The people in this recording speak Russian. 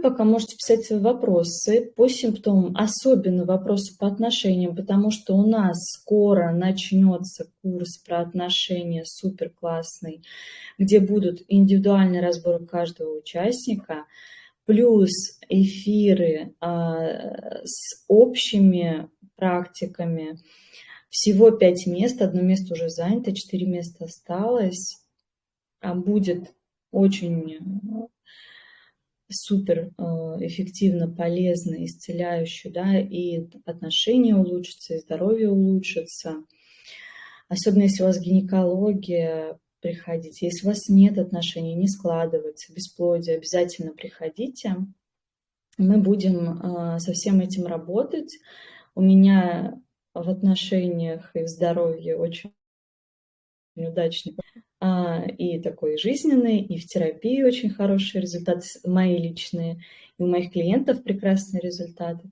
пока можете писать свои вопросы по симптомам, особенно вопросы по отношениям, потому что у нас скоро начнется курс про отношения супер классный, где будут индивидуальные разборы каждого участника, плюс эфиры с общими практиками. Всего 5 мест, одно место уже занято, 4 места осталось. Будет очень супер эффективно, полезно, исцеляюще, да, и отношения улучшатся, и здоровье улучшится. Особенно если у вас гинекология, приходите. Если у вас нет отношений, не складывается, бесплодие, обязательно приходите. Мы будем со всем этим работать. У меня в отношениях и в здоровье очень удачный и такой жизненный, и в терапии очень хорошие результаты мои личные, и у моих клиентов прекрасные результаты.